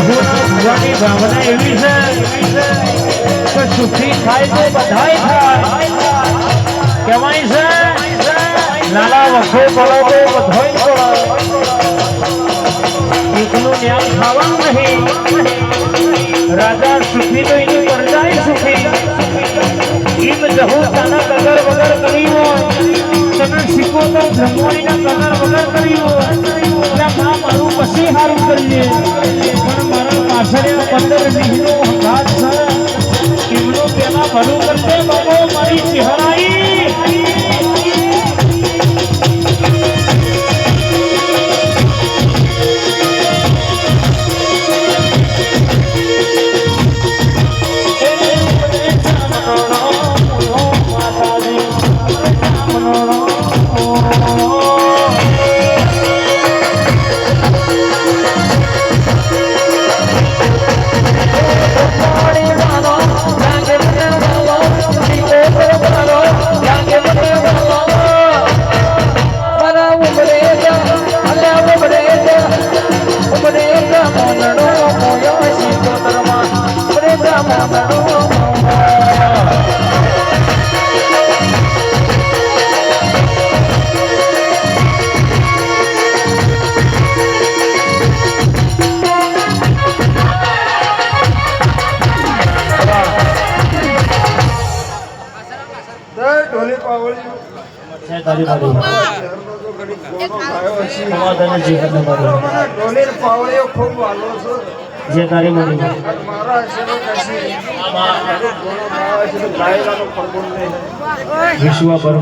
ભગવાનની ભાવના એવી છે કે સુખી થાય તો બધાય થાય કહેવાય છે નાલા વખો પડો તો બધોય પડો એકનું ન્યાય ખાવાનું નહીં રાજા સુખી તો એની પ્રજાય સુખી એમ જહુ તાના કદર વગર કરી હોય તને શીખો તો બ્રહ્મણીના કદર વગર કરી હોય ત્યાં મારું પછી સારું કરીએ પણ મારા પાછળ 15 વીઘનો હંગાત છે એમનું પેલા ભલું કરશે બાબો મારી ચહેરાઈ જે તારી મળી વિશ્વ પર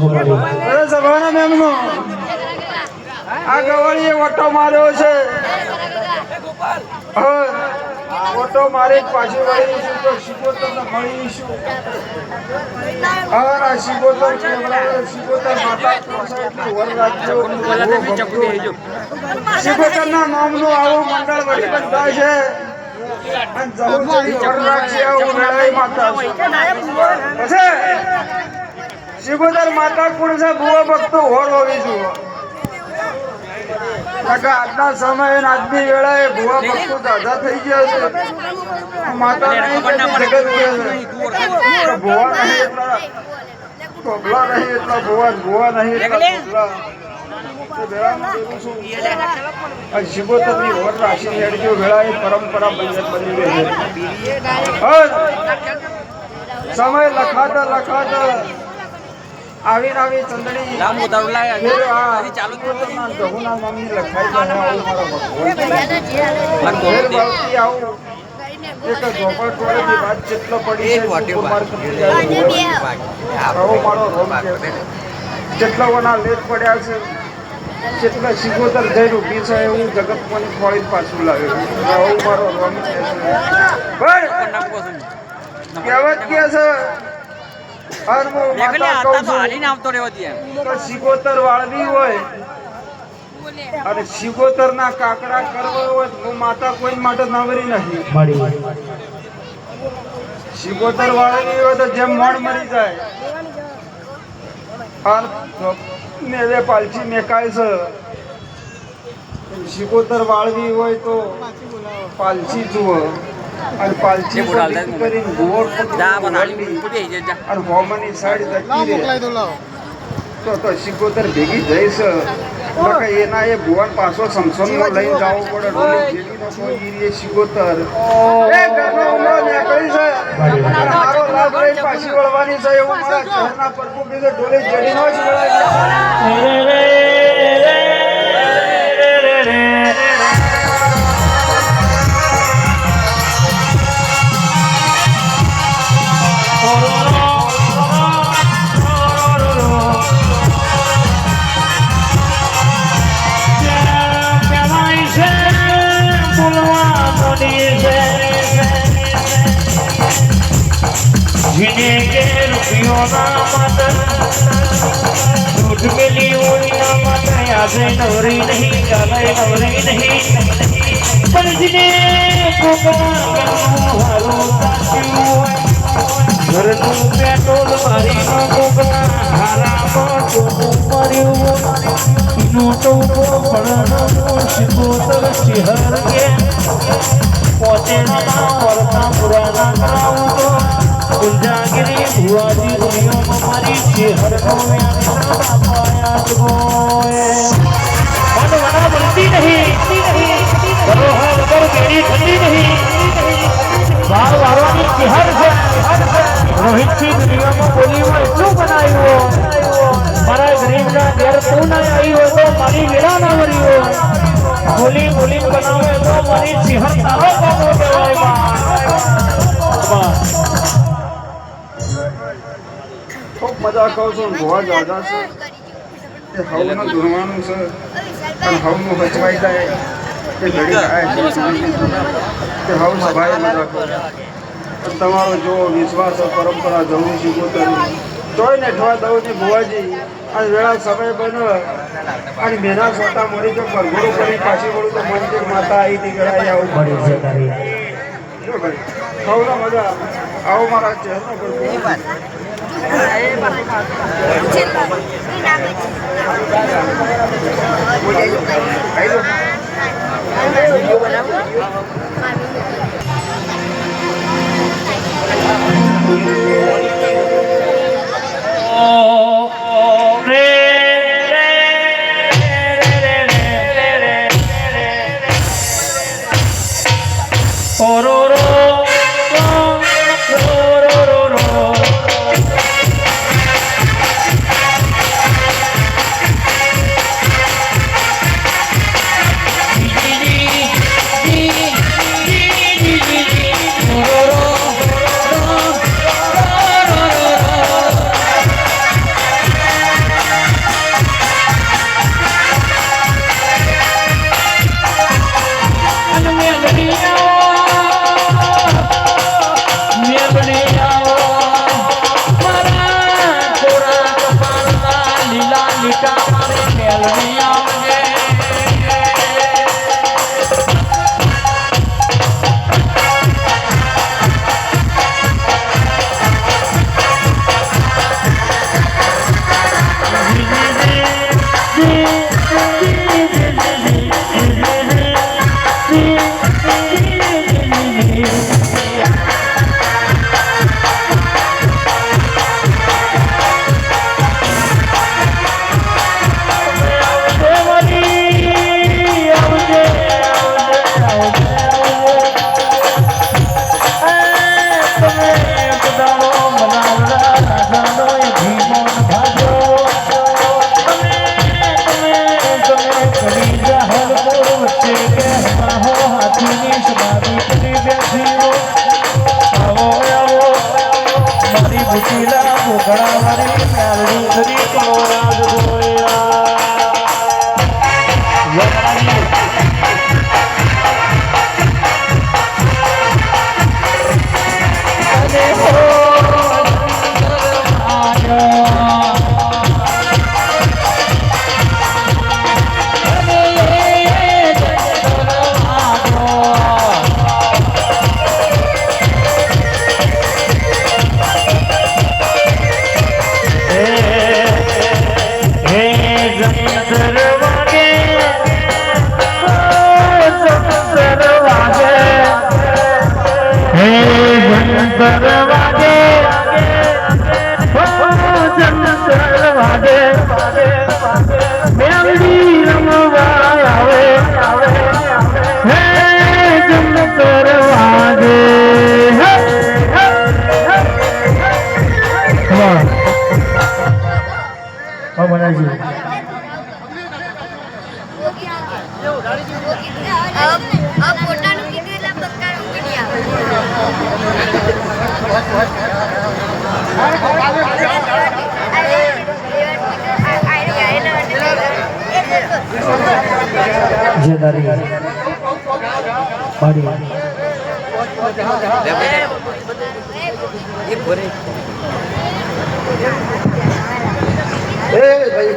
આ ગવાળીએ ઓટો માર્યો છે ઓટો મારી પાછી વળીશું તો શિકોતરને મળીશું આ શિકોતર માતા વર રાજ્યો શિકોતરના નામનું આવું મંડળ વળી બંધાય છે અને જહુચરી વર રાજ્ય આવું મેળાઈ માતા છે શિકોતર માતા કોણ છે ભુવા ભક્તો હોર હોવી જોઈએ આજના સમયે આજની વેળાએ ભુવા ભક્તો દાદા થઈ ગયા છે માતા નહીં જગત કે ભુવા નહીં એટલા કોબલા નહીં એટલા ભુવા નહીં એટલા શિકોતરની વર રાશિ હેડજો વેળાએ પરંપરા બની રહી છે સમય લખાતા આવી ચંદડી ચાલુ જહુના નામની લખાઈ વાત જેટલો પડી જેટલાઓના લેટ પડ્યા છે જેટલા શિકોતર જઈ રૂપી છે એવું જગત પણ ફળી પાછું લાવ્યું આવું મારો રોમ કહેવત કે છે શિકોતર વાળવી હોય અને શિકોતર ના કાકડા કરવા હોય તો માતા કોઈ માટે નવરી નથી શિકોતર વાળવી હોય તો જેમ મણ મરી જાય પાલછી મેકાય છે શિકોતર વાળવી હોય તો પાલછી જુઓ અને પાલછી કરીને ગોળ અને હોમની સાઈડ તો શિકોતર ભેગી જઈશ એના એ ભુવન પાછો સમસોનમાં લઈને જવું પડે ડોલી શિકોતર મારો લાભ લઈને પાછી વળવાની છે એવું મારા ઘરના પરપુ બીજો ડોલી જડીનો જ વળાય दूध मिली ना माता याद नवरी नहीं गाले नवरी नहीं पर जिने घर पेट्रोल मारी नो हारा नो तो शिकोतर चिहर के પટેલાના વર્તા પુરાના કરાવું તો ગુંજાગીરી ભુવાજી દુનિયામાં મારી છે હરખો મન બનતી નહીં ધરોહર વગર કેરી ઠંડી નહીં ભાવ વાળવાની ચિહર છે રોહિતસિંહ દુનિયામાં બોલીમાં એટલું બનાવ્યું મારા ગરીબના ઘેર તું ના આવ્યો તો મારી વેળા ના મરી હોય બોલી બનાવે તો મારી ચિહર તારો કામો કહેવાય ખૂબ મજા કહું છું ભોવા દાદા છે એ હવનું ધોવાનું છે અને હવનું હચવાઈ જાય તે ઘડી થાય તે હવ સભાએ મજા કરે તમારો જો વિશ્વાસ પરંપરા જવું શીખોતરી તોય ને ઠવા દઉં ને ભુવાજી અને વેળા સમય બન્યો અને મેના સોટા મળી જો પરગોડો કરી પાછી વળું તો મંદિર માતા આવી હતી ગળાઈ આવું મળી છે તારી જો ભાઈ હવના મજા આવો મારા ચહેરો કરજો ભાઈ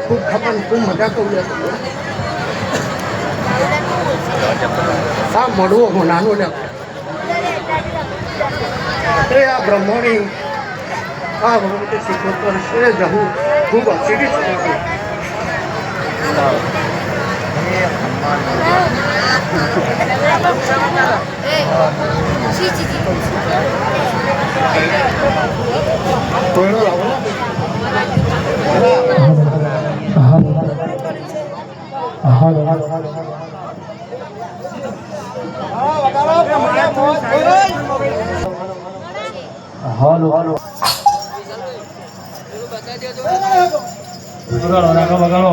ખૂબ ખબર ખૂબ મજા કહું આ મળવો નાનો લે એ આ બ્રહ્મણી આ ભગવતી શીખવતો છે જવું ખૂબ અસીરી છે હાલો બગાડો રાખો બગાડો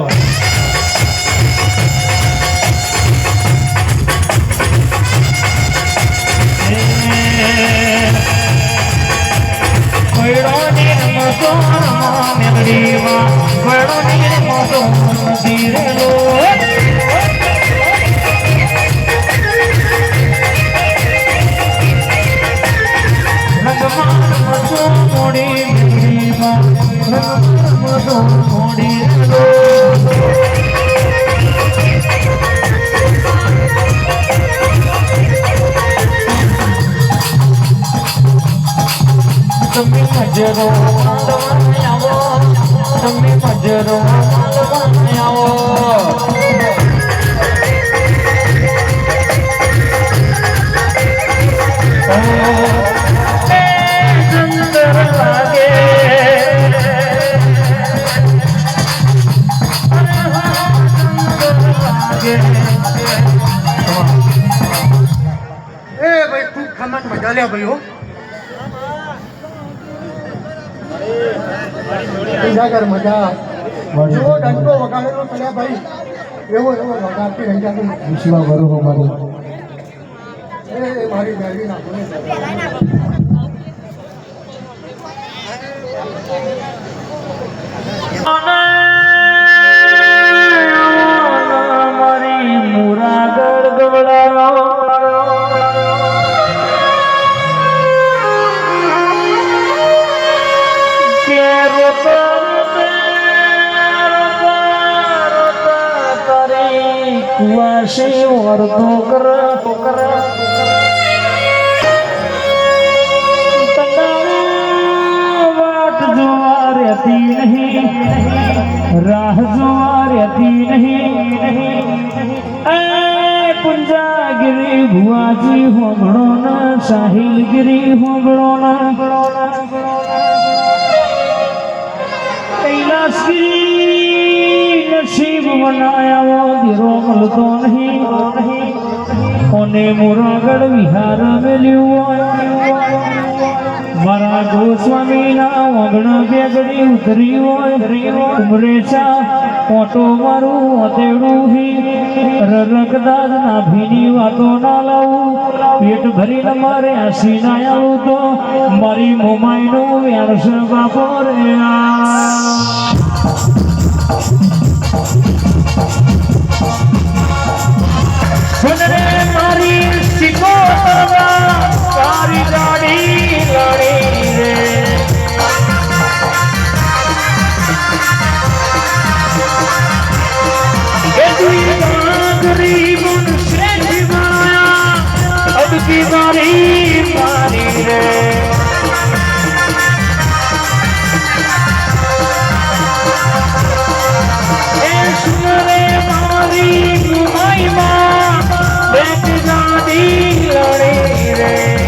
મજરો આવો તમે મજરો આવો સુંદર લાગે ભાઈ ખૂબ ખમણ મજા લે ભાઈ હો કર મજા જો ડંકો વગાડેલો પડ્યા ભાઈ એવો વગાડતી રહી જાય વિશ્વા બરોબર મારી એ મારી મેળવી નાખો મારી મુરાગર ગવડાવો કુવાસી વર્ધો કર વાટ જોવા રહેતી નહીં રાહ જોવા રહેતી નહીં પુંજાગીરી ભુવાજી હોંગણો ના સાહિલગીરી હોંગણો ના કૈલાસગીરી નસીબ બનાયા ધીરો મળતો નહીં કોને મુરાગઢ વિહાર મેલ્યું મારા ગોસ્વામીના વગણ બેગડી ઉતરી હોય ઉમરેચા ઓટો મારું હતેડું હી રકદાદ ના ભીની વાતો ના લાવું પેટ ભરીને મારે હસી ના આવું તો મારી મોમાઈનું વ્યાસ બાપો રે સુનરે મારી શીખો તારી ગાડી ગાડી રે गरीब से जीवाया अब की बारी बारी रे सुनरे मारी घुमाई माँ बैठ जाती लड़ी रे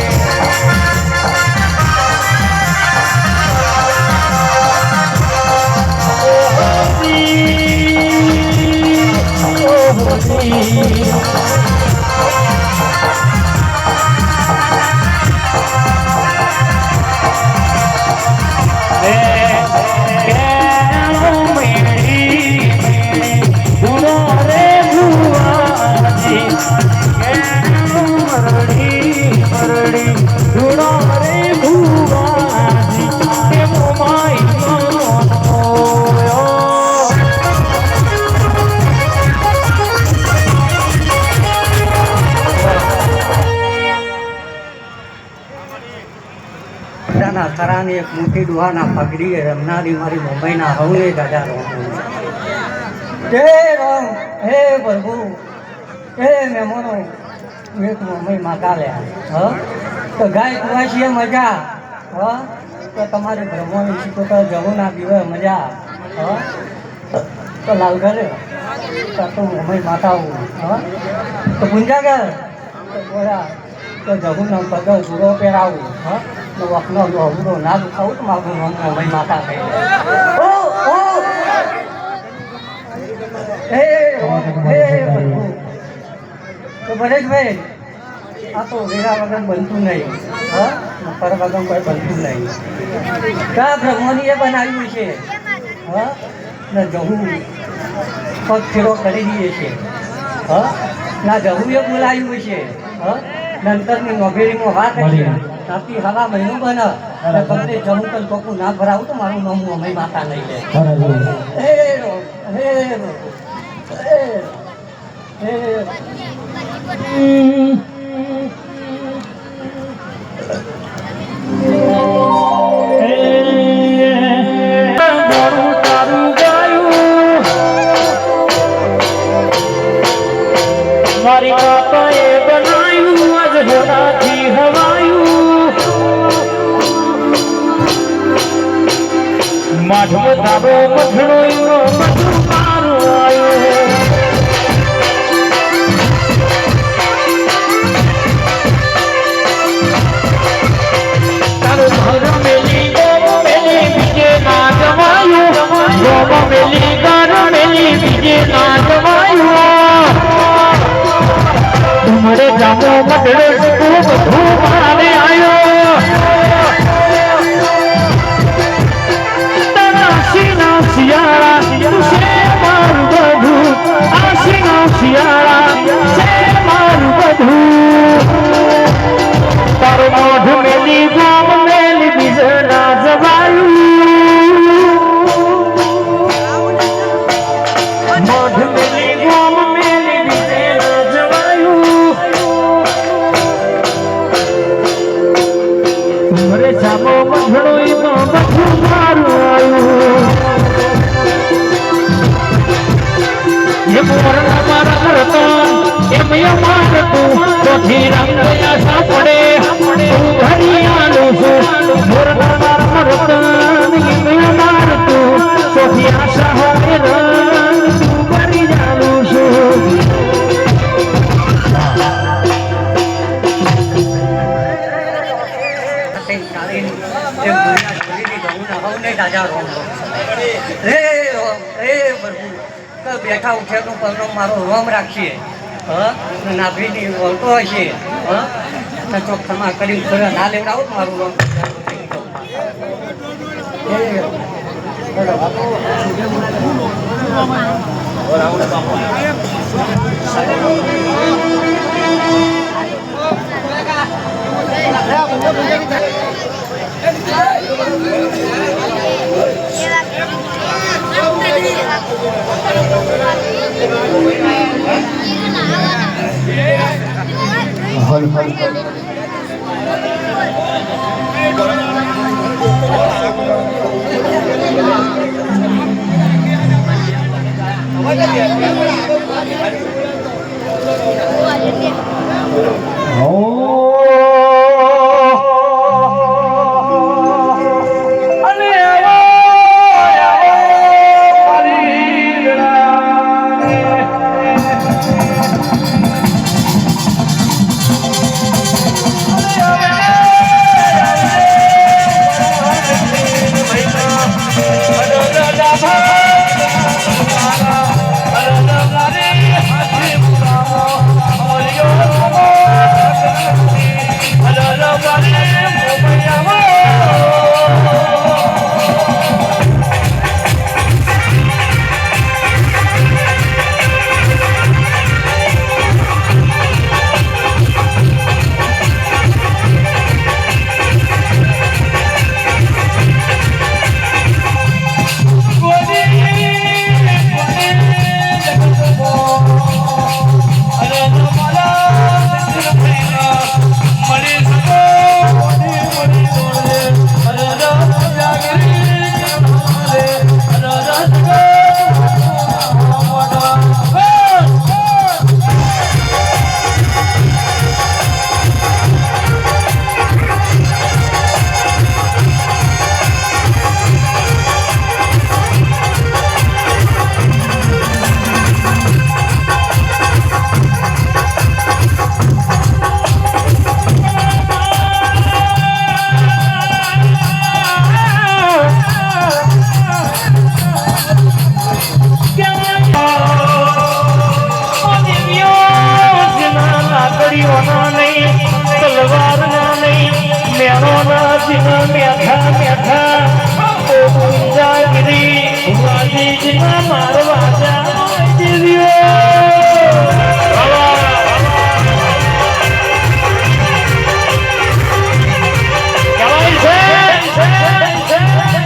થરાની એક મોટી ડોહાના પગડી રમનારી મારી મુંબઈના હવને દાદા રોમ હે રામ હે પ્રભુ હે મહેમાનો એક મુંબઈ માતા લે તો ગાય કુવાશીએ મજા તો તમારે બ્રહ્મોની શીખો જવું ના પીવે મજા તો લાલ ઘરે તો મુંબઈ માતા આવું તો ગુંજાગર તો બોલા તો જગુનો પગ જુરો પહેરાવું હા તો વખનો અવરો ના દુખાવું તો મારું નામ મોબાઈ માતા થઈ ઓ ઓ હે પ્રભુ તો પરેશભાઈ આ તો વેરા વગર બનતું નહીં હા પર વગર કોઈ બનતું નહીં કા બ્રહ્મોની એ બનાવ્યું છે હા ને જહું પગ ફેરો કરી દઈએ છે હા ના જહું એ બોલાવ્યું છે હા નંતરની નોભેરીમાં વાત છે તાપી હવા મહિનો બને તમને જહું કલ કોકું ના ભરાવું તો મારું નામ અમે માતા નહીં લે હે હે હે મારી માતાએ બનાવ્યું આજ હોનાથી હવાયું માધવ તારો મધડો એનો બધું મારું આવ્યું તારું ઘર મેલી ગોમ મેલી બીજે ના જવાયું ગોમ મેલી ઘર મેલી બીજે ના જવાયું તુમરે જામો મડળે તું બધું મારે આયો તારા સીના શિયાળા તું છે મારું બધું આ સીના શિયાળા છે મારું બધું તારો મોઢ મેલી ગામ મેલી બીજે ના જવાયું મોઢ મેલી ગામ મેલી બીજે ના જવાયું તુમરે જામો મધડો એનો બધું મારું આવ્યું એ મોરના મારા કરતો એમ મારતું તોથી રંગ આશા પડે તું ઘડિયાળું છું મોરના મારા કરતો એમ મારતું તોથી આશા હોય રંગ તું ઘડિયાળું છું બેઠા ઉઠે તો પગનો મારો રોમ રાખીએ હા નાભીની વળતો હશે હા ચોખ્ખામાં કરી ના લેવડાવો મારું રોમ મળી શકો જીના મેઠા મેઠા ઓ ગુંજાગીરી વાજી જીના મારવા જા જીવ્યો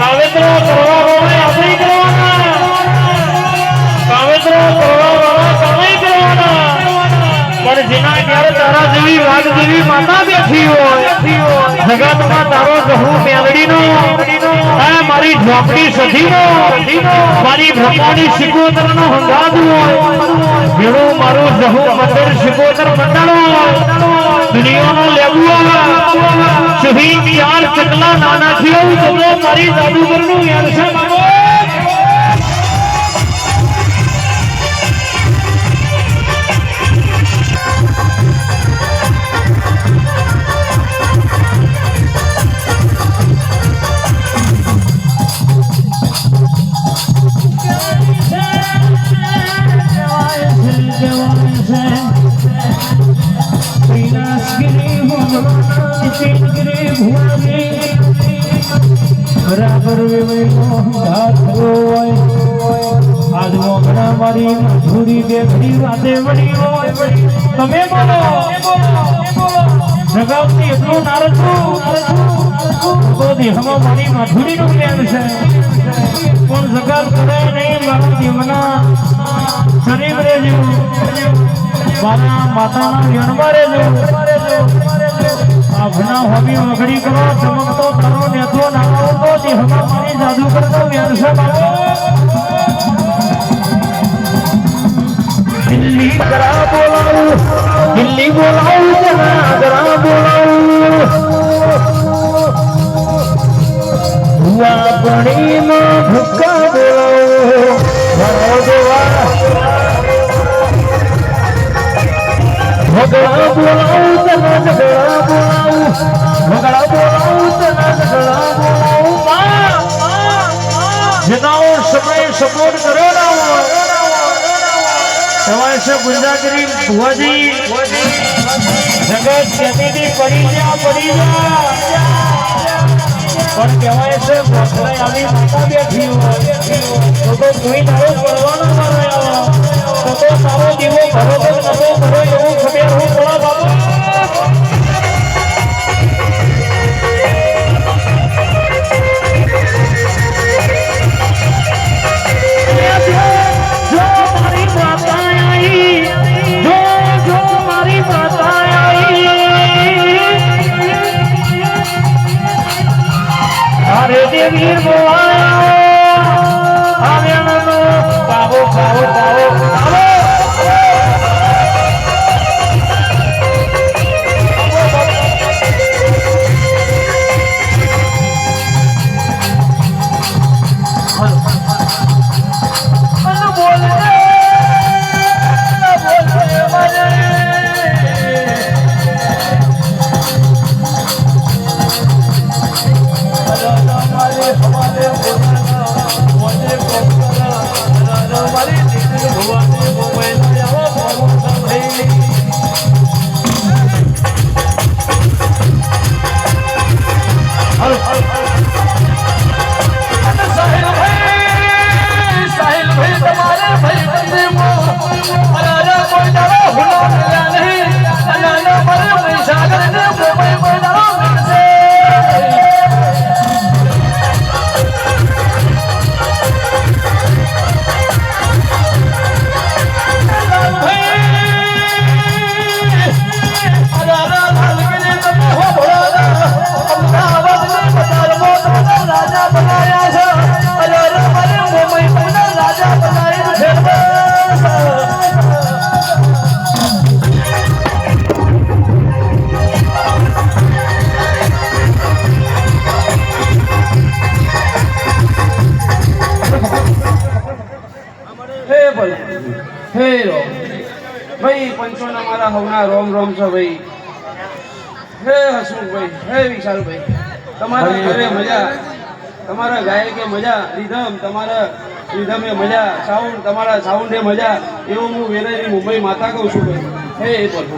કાવેતરો કરવા વાળા આપણે કરવાના કાવેતરો કરવા વાળા તમે કરવાના પણ જેના ત્યારે તારા જેવી વાઘ જેવી માતા બેઠી હોય જગતમાં તારો જહુ મેલડીનો આ મારી ઝોપડી સધીનો મારી ભ્રમોની શિકોતરનો હંગાદ હોય જેવું મારું જહુ મંદિર શિકોતર મંડળ દુનિયાનો લેબુઆ શહીદ યાર ચકલા નાના થયો જમો મારી જાદુગરનું યાર મારો આજ મોગણા મારી મધુરી બેગડી વાતે વળી હોય તમે બોલો જગાવતી એટલું નારતું તો દેહમાં મારી મધુરીનું જ્ઞાન છે પણ જગાવ કરે નહીં મારા દેવના શરીર રેજો મારા માતાના જણમાં રેજો આપના હોબી વગડી કરો ચમકતો કરો નેતો નાખો તો દેહમાં મારી જાદુ કરતો વ્યવસાય બાબો દિલ્હી કરા બોલાવું દિલ્હી બોલાવું જના કરા બોલાવું હુઆ પણીમાં ભૂકા બોલાવું ભરો દેવા ભગડા બોલાવું તને ઝગડા બોલાવું ભગડા બોલાવું તને ઝગડા બોલાવું જેનાઓ સમય સપોર્ટ કર્યો ના હોય સવાય છે ગુંજાગીરી ભુવાજી જગત કહેતી પડી જા પણ કહેવાય છે ભોસલે આવી માતા બેઠી હોય તો કોઈ તારો પડવાનો ના રહ્યો તો તારો દીવો ભરો તો નતો ભરો એવું ખબર હું બોલા બાબા વીર બોલાયો આવ્યાનો કાવો કાવો કાવો ભાઈ પંચોના મારા હવના રોમ રોમ છે ભાઈ હે હસમુખભાઈ હે વિશાલભાઈ તમારા ઘરે મજા તમારા ગાયકે મજા રીધમ તમારા રીધમે મજા સાઉન્ડ તમારા સાઉન્ડે મજા એવું હું વેરાયની મુંબઈ માતા કહું છું ભાઈ હે પ્રભુ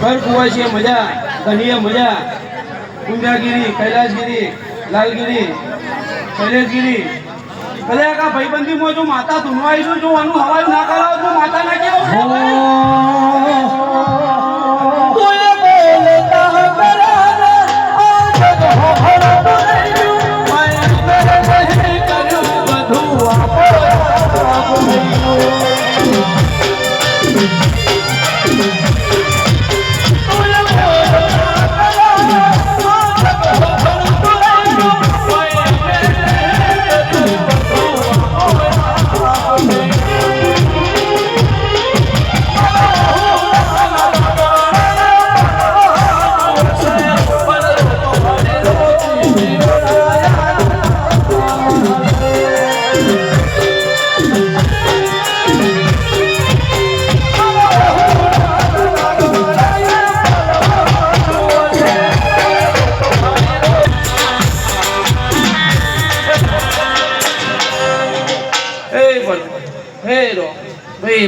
ભર કુવાશીએ મજા, કનીએ મજા, કુંજાગીરી, કૈલાસગીરી, લાલગીરી, શૈલેષગીરી. ભલે આ ભાઈબંધીમાં જો માતા ધૂનવાઈશું જો આનું હવાયું ના કરાવો તો માતા ના કેવું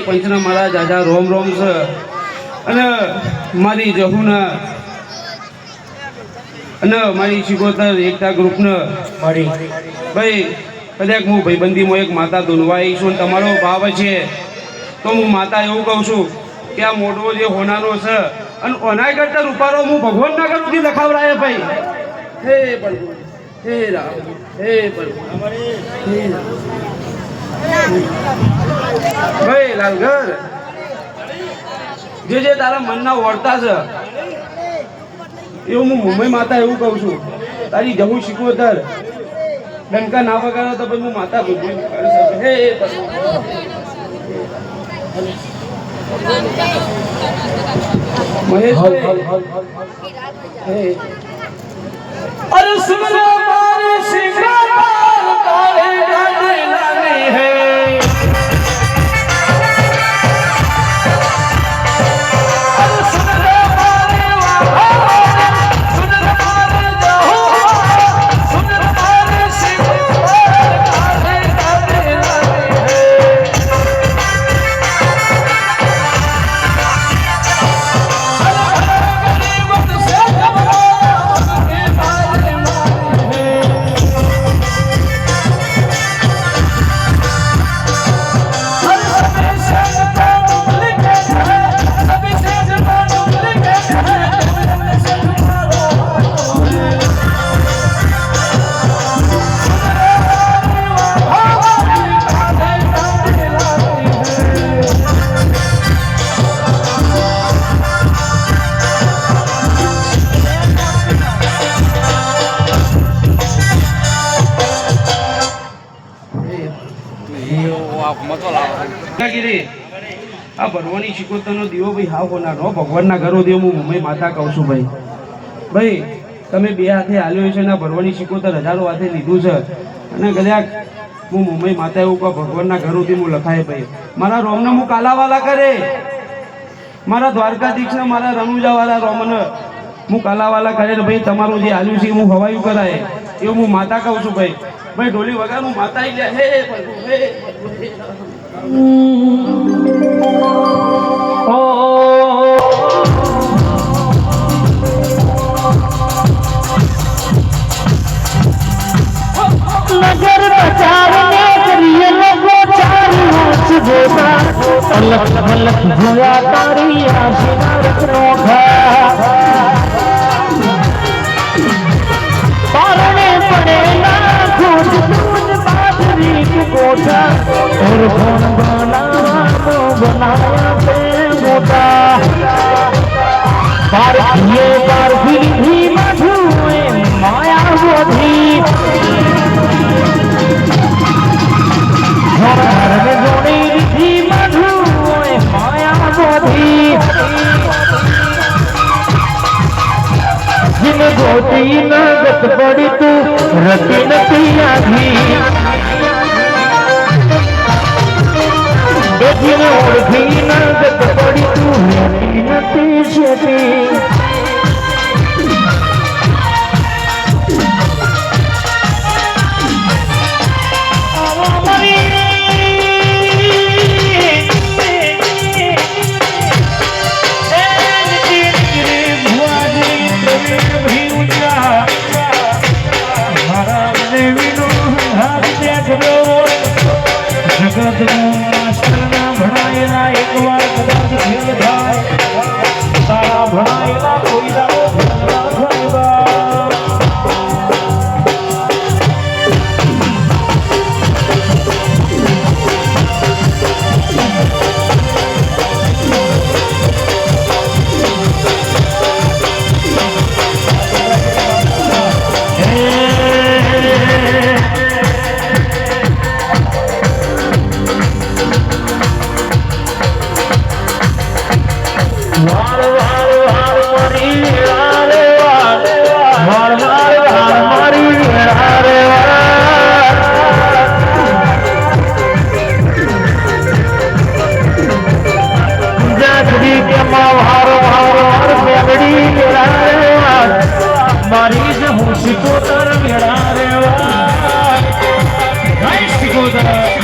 પંચના મારા જાજા રોમ રોમ છે અને મારી જહુના અને મારી શિકોતર એકતા ગ્રુપને મળી ભાઈ કદાચ હું ભાઈબંધીમાં એક માતા ધૂનવાઈ છું તમારો ભાવ છે તો હું માતા એવું કહું છું કે આ મોઢો જે હોનાનો છે અને ઓનાય કરતા રૂપારો હું ભગવાનના ઘરથી લખાવડાય ભાઈ. હે પ્રભુ, હે રામ, હે પ્રભુ, હે રામ. ભાઈ લાલગર, જે તારા મનના વળતા છે એવું હું મુંબઈ માતા એવું કહું છું. તારી જવું શીખવતર ડંકા ના વગાડો તો પછી હું માતા ભૂલી કરી શકું. હે મહેશભાઈ, अरे सुन लो मारे सिंगार तारे गाने लाने हैं अरे सुन लो मारे वाह सुन लो मारे जाओ सुन लो मारे सिंगार तारे गाने लाने हैं गरीबत से આ ભરવાની શિકોતરનો દીવો ભાઈ હાવ હોનારો ભગવાનના ઘરો દેવ હું મુંબઈ માતા કહું છું ભાઈ. ભાઈ તમે બે હાથે હાલ્યો છે ને ભરવાની શિકોતર હજારો હાથે લીધું છે અને કદાચ હું મુંબઈ માતા એવું કહું ભગવાનના ઘરોથી હું લખાય ભાઈ. મારા રોમને હું કાલાવાલા કરે, મારા દ્વારકાધીશને મારા રણુજાવાળા રોમને હું કાલાવાલા કરે ભાઈ. તમારું જે હાલ્યું છે હું હવાયું કરાય એવું હું માતા કહું છું ભાઈ. ભાઈ ઢોલી વગર હું માતા આવી જાય. હે પ્રભુ, હે પ્રભુ, હે રામ. नजर बचाने करिए लोगो चारी हाथ जोड़ा अलग अलग जुआ तारी आशिना रखनो खा पारने पड़े ना खुद दूध बाजरी की कोठा और कौन बनाया पे मोटा पार किए पार फिर भी मधु माया वो थी घर में जोड़ी थी मधु माया वो थी जिन गोती नगत बड़ी तू रति नतिया थी जिन ओढ़ी नगत बड़ी तू रति नती थी વાળ વાળ વાળ મારી વેળા રે વાળ વાળ વાળ વાળ મારી વેળા રે વાળ જાગડી કે માં વાળ વાળ વાળ મેલડી વેળા રે વાળ મારી જ હું શીખોતર વેળા રે વાળ જય શીખોતર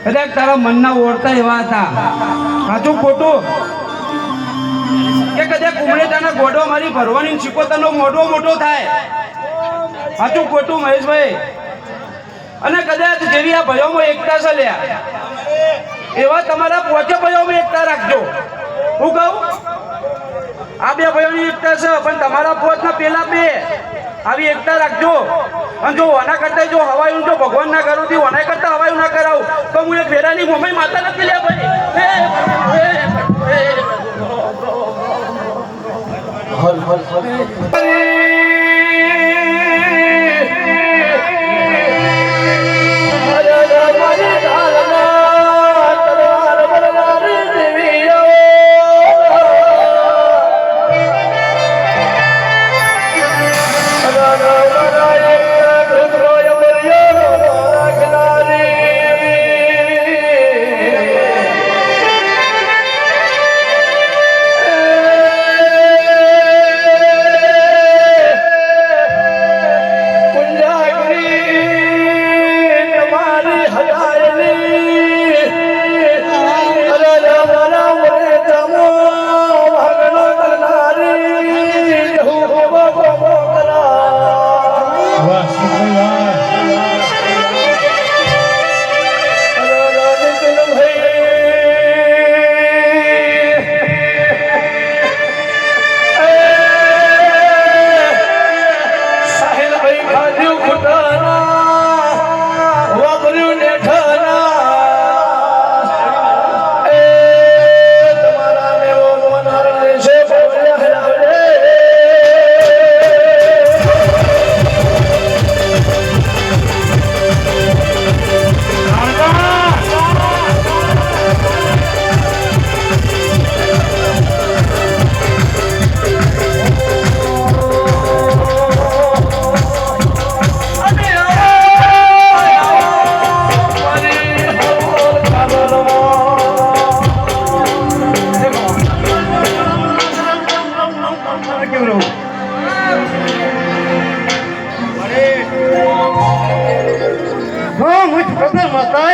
કદાચ તારા મનના ઓળતા એવા હતા સાચું ખોટું કે કદાચ કુમળેટાના ગોડો મારી ભરવાની શીખોતરનો મોઢો મોટો થાય સાચું ખોટું મહેશભાઈ અને કદાચ જેવી આ ભયોમાં એકતા છે લ્યા એવા તમારા પોતે ભયોમાં એકતા રાખજો હું કહું આ બે ભયોની એકતા છે પણ તમારા પોતના પેલા બે આવી એકતા રાખજો અને જો ઓના કરતા જો હવાયું જો ભગવાન ના કરું થી ઓના કરતા હવાયું ના કરાવું તો હું એક વેરાની મોમાઈ માતા નથી લ્યા ભાઈ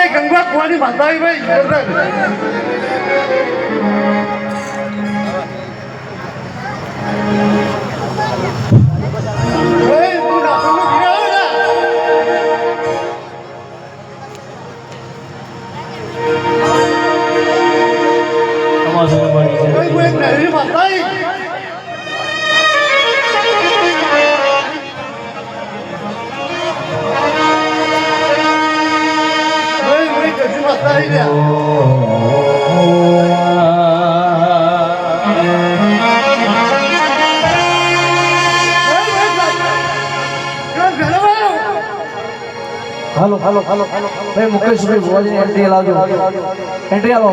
ગંગા કુવાની માતા હાલો હાલો હાલો હાલો ભાઈ મુકેશભાઈ ભુવાજીની એન્ટ્રી લાવજો એન્ટ્રી આવો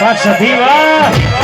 વાહ સધી વાહ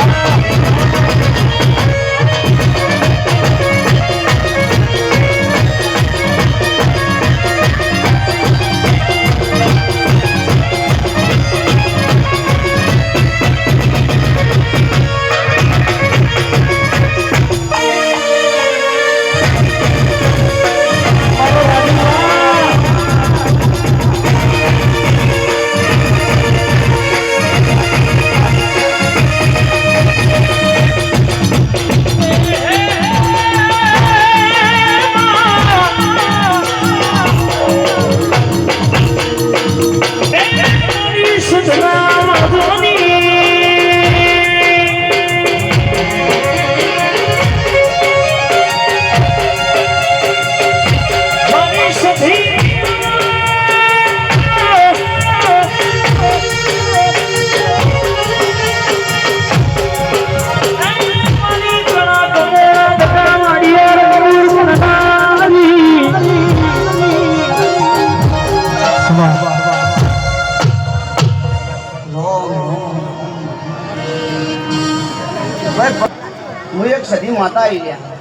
હું એક સધી માતા આવી ગયા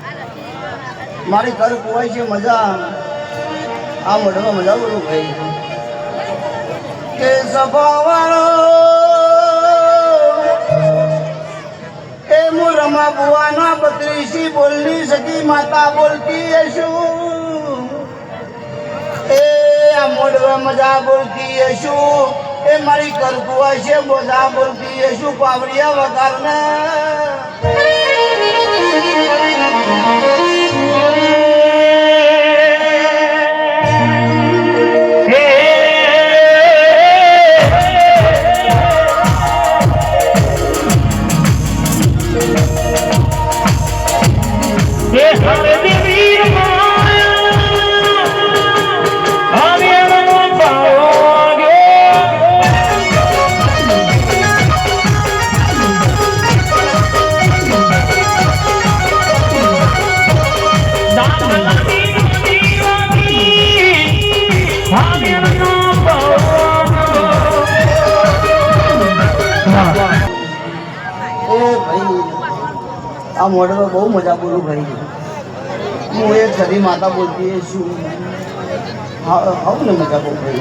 મારી ઘર કુવાય છે મજા આ મોઢમાં મજા બોલું ભાઈ કે સભાવાળો એ હું રમા બુવાના બત્રીસી બોલની સધી માતા બોલતી હશું એ આ મોઢમાં મજા બોલતી હશું એ મારી ઘર કુવાય છે મજા બોલતી હશું પાવડિયા વગારને આ મોડલમાં બહુ મજા બોલું ભાઈ હું એક સદી માતા બોલતી છું આવું ને મજા બહુ ભાઈ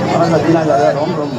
મારા સદીના દાદા રોમ રોમ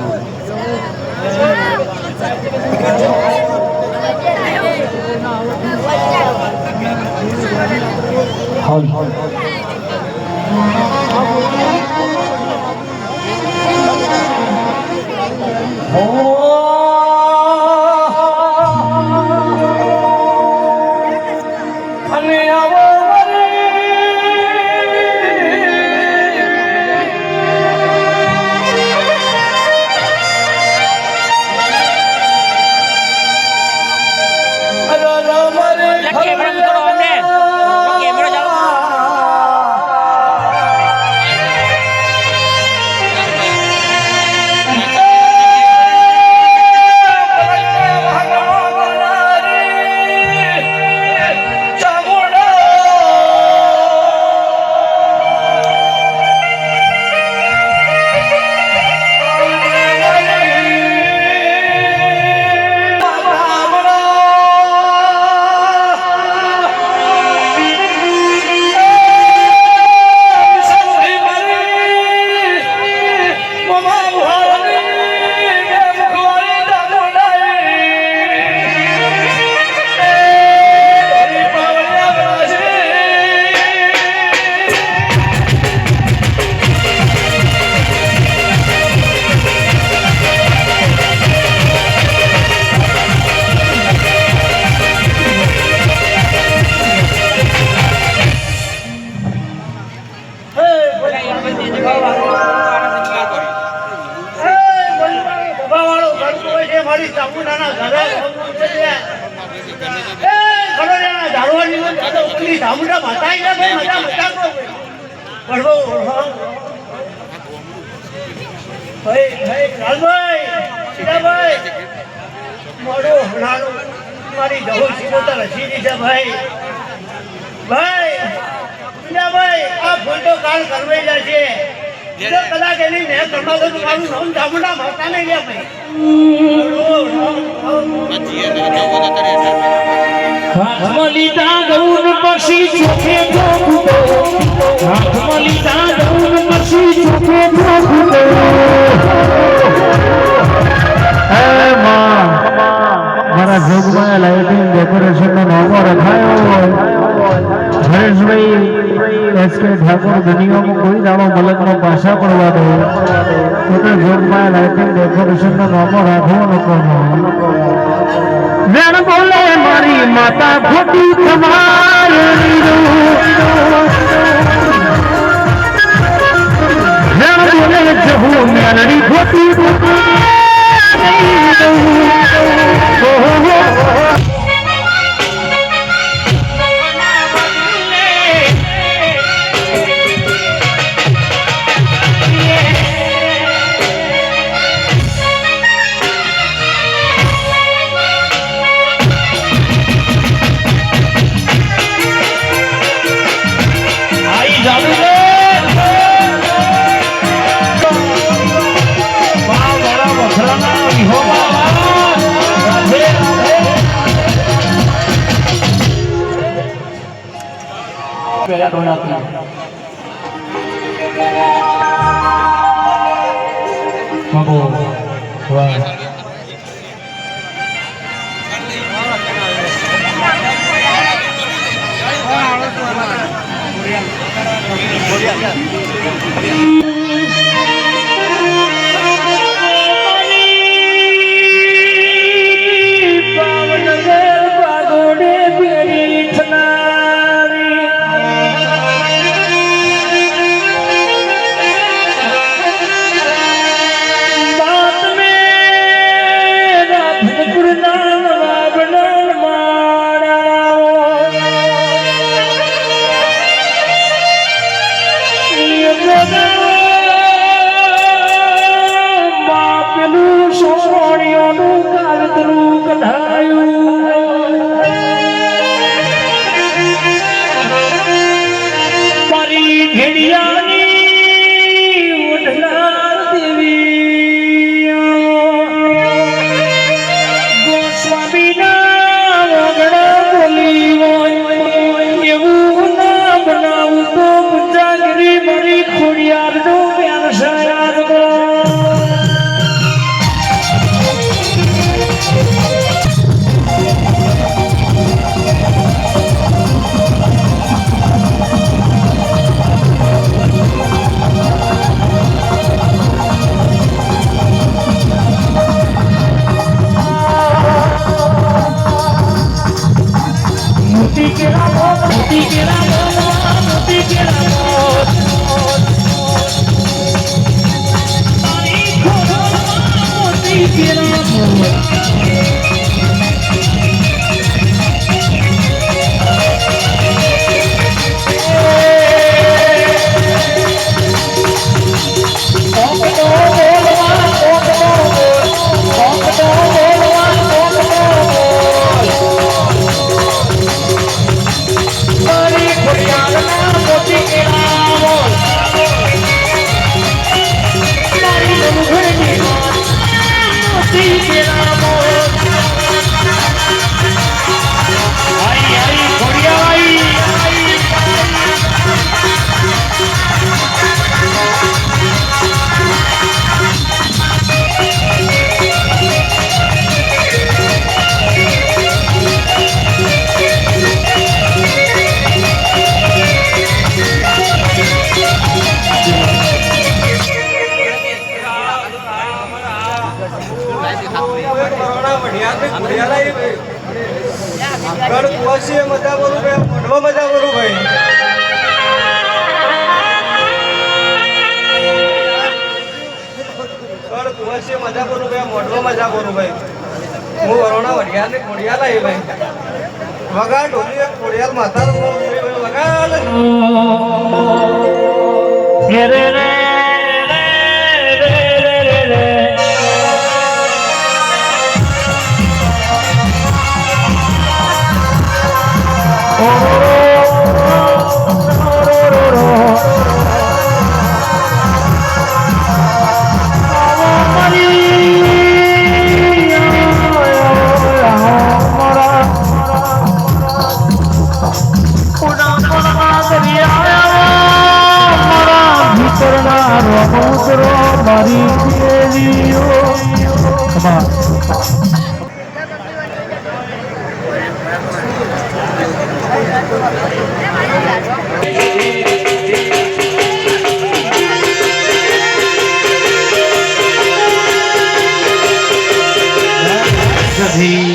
મારી જહુ સિકોતર હસી છે ભાઈ ભાઈ આ ફોટો કાલ કરવાઈ જશે કદાચ એની મેં કરવા તો મારું નામ ચામુંડા માતા નહીં લે ભાઈ હાથમાં લીધા ગૌન પછી ચોખે ઠોકતો હાથમાં લીધા ગૌન પછી ચોખે ઠોકતો હે માં મારા જોગમાં લાઇટિંગ ડેકોરેશન નો નામો રખાયો હોય હરેશભાઈ એસકે ઠાકોર દુનિયામાં કોઈ દાડો મલકનો પાછા પડવા દો તો જોગમાં લાઇટિંગ ડેકોરેશન નો નામો રાખવો નકો વેણ બોલે મારી માતા ખોટી તમારી વેણ બોલે જહુ મેલડી ખોટી મજા કરું ભાઈ મોઢવા મજા કરું ભાઈ હું વરોણા વઢિયાર ને ખોડિયાલ આવી ભાઈ વગાડ ઢોલી ખોડિયાલ માતા વગાડ રોમોતરો મારી કેરીઓ. Come on.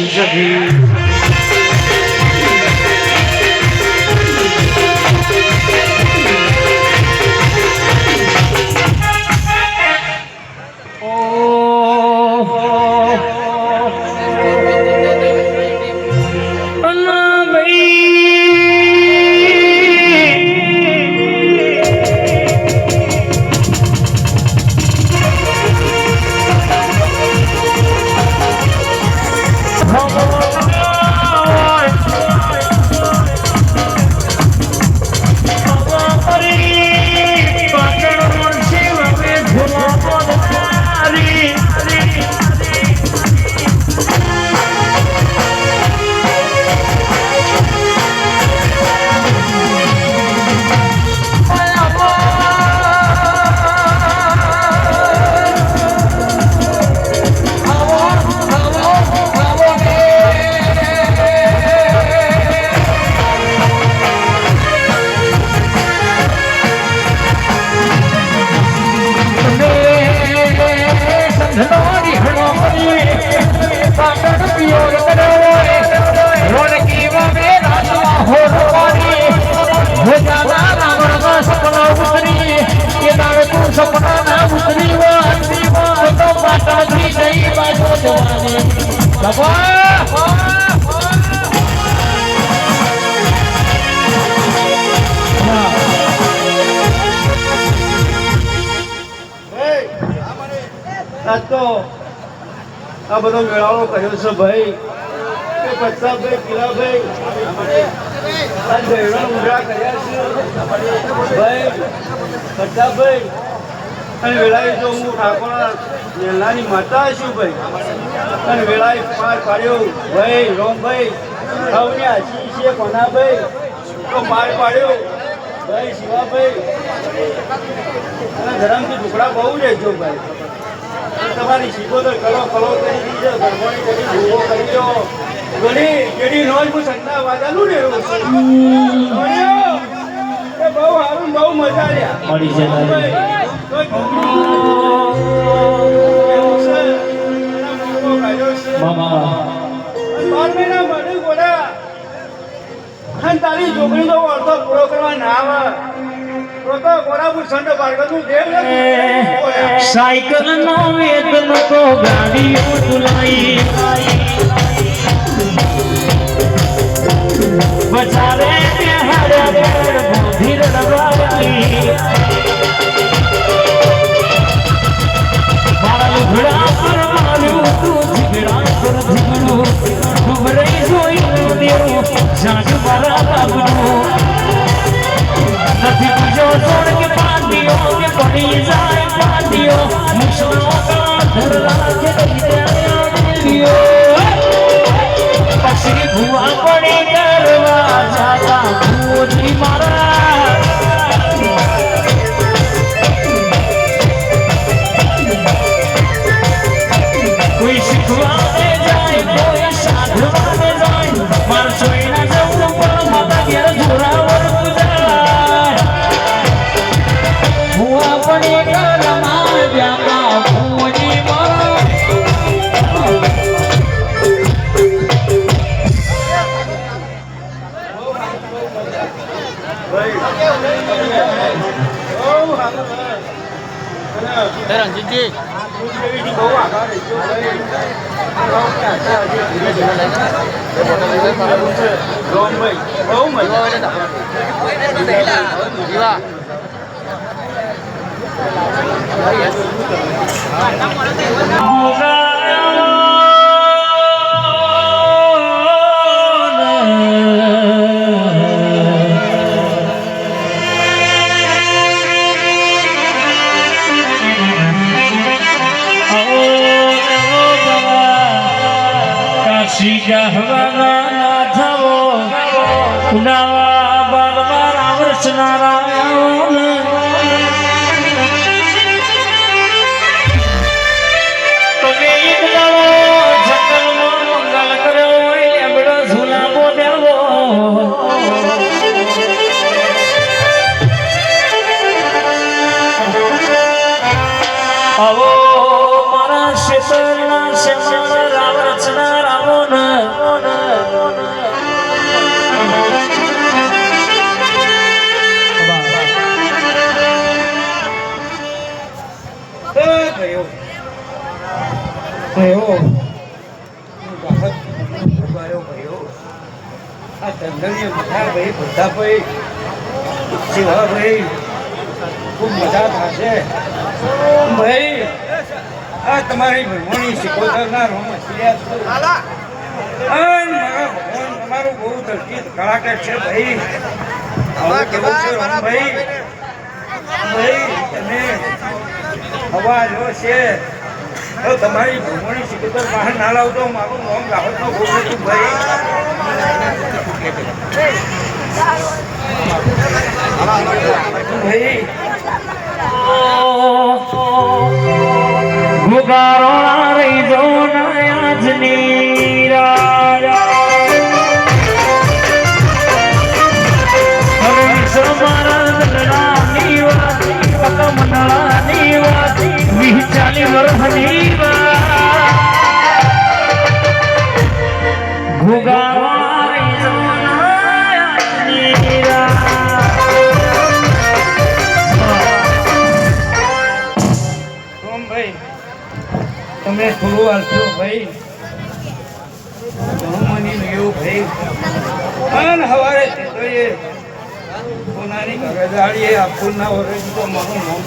Jaghi. આજ તો આ બધો મેળાવો કર્યો છે ભાઈ કે પ્રતાપભાઈ પીલાભાઈ આ જયડા ઊંઘા કર્યા છે ભાઈ પ્રતાપભાઈ અને વેળાએ જો હું ઠાકોર મેલાની માતા છું ભાઈ અને વેળાએ પાર પાડ્યો ભાઈ રોમભાઈ સૌને આશી છે કોનાભાઈ તો પાર પાડ્યો ભાઈ શિવાભાઈ અને ધરમથી ટુકડા બહુ લેજો ભાઈ તમારી શીખોદર કલો કરી દીધો ગરબોની કરી ભૂવો કરી દો ઘણી કેડી રોજ હું સંતા વાજાનું ને એ બહુ સારું બહુ મજા રહ્યા મળી જાય મામા 12 મહિના મને ગોડા અને તારી છોકરી તો અડધો પૂરો કરવા ના આવે તો ગોડાપુર સંડ ભાર્ગવનું દેવ નથી સાયકલ નો વેતન તો ગાડીઓ ચલાઈ બચારે હારે ધીર ડબાવી મારા લુગડા પર માર્યું તું ઝીગડા પર ઝીગડું ડુબરે જોઈ દેવું જાગ મારા બાબનું નથી બીજો છોડ કે પાટીઓ કે પડી જાય પાટીઓ મુસળો કા ધરલા કે દેવ્યો પક્ષી ભૂવા પડી કરવા જાતા ભૂજી મારા કોઈ શીખવાને જાય કોઈ સાધવાને જાય માર જોઈના જવું પણ માતા ઘેર જોરાવર જાય ભૂવા પડી કરવા જાતા ભૂજી મારા રણજીતજી બહુ આભાર રોમભાઈ બહુ મજા જીવા આવો મારા શેતરના શ્યામળ રામ રચના રાવણ ખૂબ મજા થશે ભાઈ. આ તમારી ભગવાનની શિકોતરના તમારું બહુ તરકી કલાકાર છે ભાઈ. આવું કેવું છે ભાઈ? ભાઈ તમે હવા જો છે તો તમારી ભગવાનની શિકોતર બહાર ના લાવતો મારું નામ રાહતનો બહુ હતું ભાઈ. ભાઈ ગુગારોણા રહી જો આજની ચાલી વર્ષની ગુગારોણા રહી જો આજની તમે થોડું હાલશો ભાઈ. ઘણું એવું ભાઈ. અને સવારે સોનાની ઘરદાળીએ આ ફૂલના ઓરે તો મારું નામ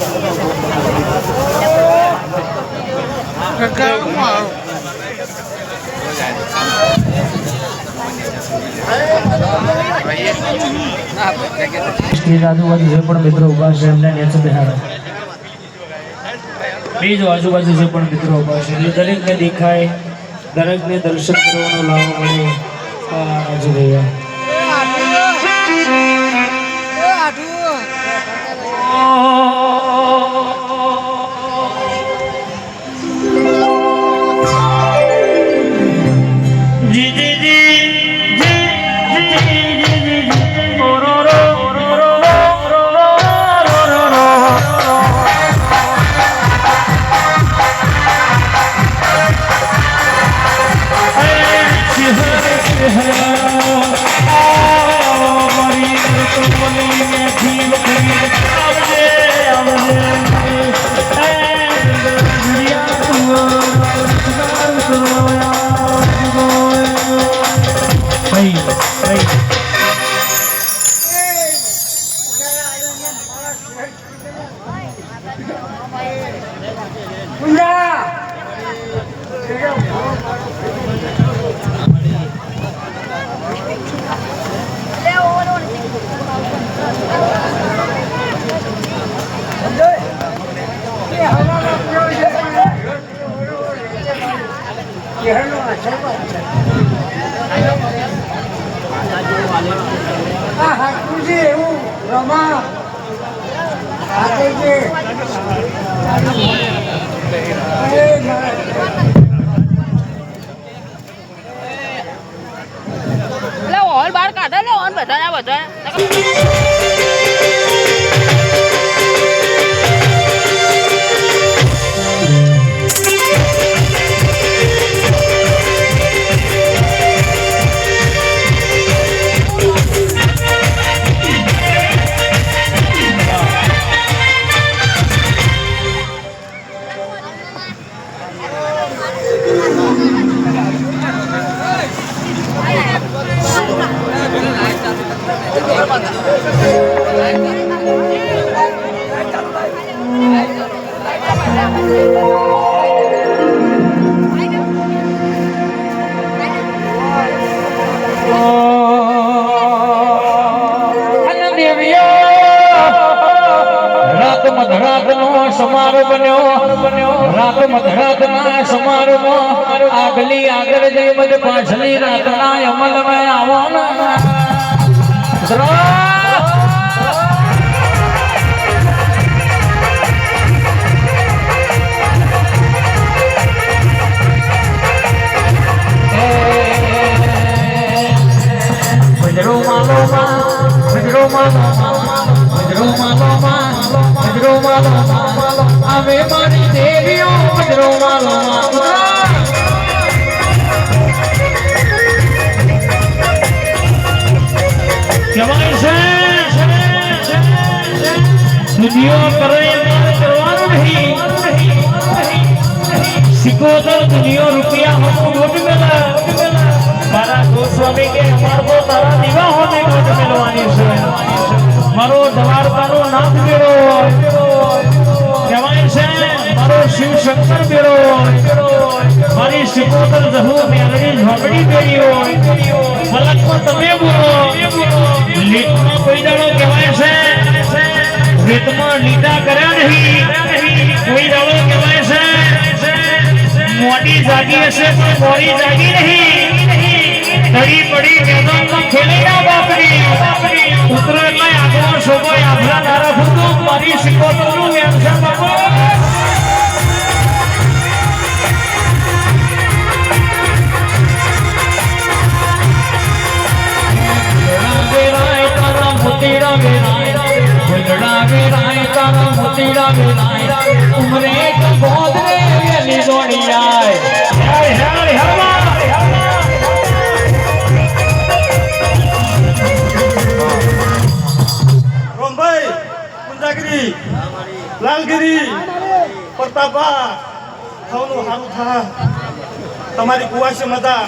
આજુબાજુ જે પણ મિત્રો ઉભા છે એમને નેચે બેહાડો. બીજો આજુબાજુ જે પણ મિત્રો ઉભા છે એટલે દરેકને દેખાય, દરેકને દર્શન કરવાનો લાભ મળે. આજુ ભૈયા ઓલ બાર કાઢે લે ઓન બધા આગલી આગળ જઈ બધે પાછલી રાતના અમલ માં આવવાના આવે મારી દેવી દીકરો મારો મામા કહેવાય છે દુનિયા કરે મારે કરવાનું નહીં સિકોતર દુનિયા રૂપિયા હમ ગોટ મેલા મારા ગોસ્વામી કે અમાર કો તારા દીવા હોને ગોટ મેલવાની છે મારો દ્વારકાનો નાથ બેરો કહેવાય છે મારો શિવ શંકર બેરો મારી સિકોતર જહુ મેલડી ઝોપડી બેરી હોય મલકમાં તમે બોલો લીટમાં કોઈ દાડો કહેવાય છે વેતમાં લીટા કર્યા નહીં કોઈ દાડો કહેવાય છે મોટી જાગી હશે પણ મોરી જાગી નહીં ધડી પડી મેદાનમાં ખેલી ના બાપરી ઉતરો એટલે આગળ શોભો આભલા તારા ભૂતો મારી સિકોતરનું એમ છે બાપુ ઉમરે ગોદરે વેલી દોડી આય રોમભાઈ કુંજાગીરી લાલગીરી પ્રતાપા સૌનું સારું થા તમારી કુવાસી મજા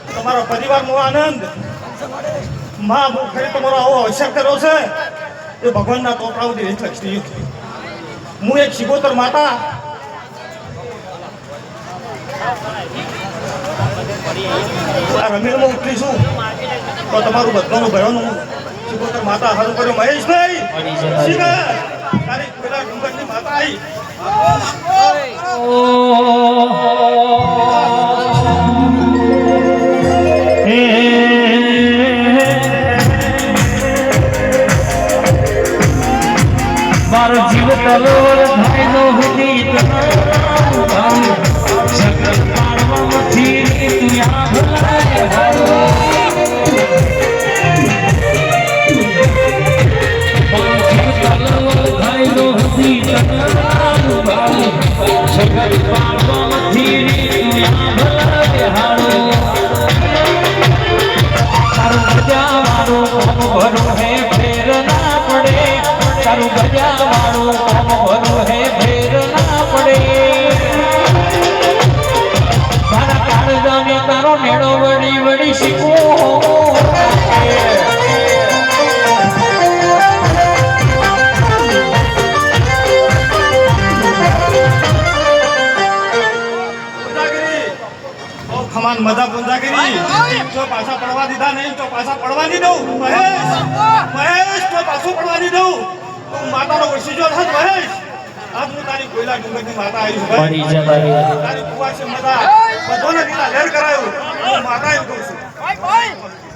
તમારા પરિવારનો આનંદ માં હું ખરી તમારો આવો અવસર કર્યો છે એ ભગવાનના તોપડાઓથી રીત લખી હું એક સિકોતર માતા આ રમીણમાં ઉતરી છું તો તમારું બધાનું ભરવાનું સિકોતર માતા સારું કર્યું મહેશભાઈ તારી પેલા ડુંગરની માતા આવી મારો જીવ તલોર ભાઈનો હુદી સકલ પાડવામાંથી તું યા ભલાય હારો મારો જીવ તલોર ભાઈનો હુદી સકલ પાડવામાંથી તું યા ભલાય હારો તારું મજા મારો ભરો હે ફેર ના પડે તારું ગજા વાળું કોમ ભરો હે ફેર ના પડે મારા કાળજાને તારો નેડો વળી વળી શીખો ખમાન મજા પૂંજાગીરી તો પાછા પડવા દીધા નહીં તો પાછા પડવા નહીં દઉં મહેશ તો પાછું પડવા નહીં દઉં તું માતાનો વસીજો થાત મહેશ આજ હું તારી કોયલા ડુંગરની માતા આવી છું તારી કુવાસી મજા બધોને દીધા લેર કરાયું હું માતા એવું કહું છું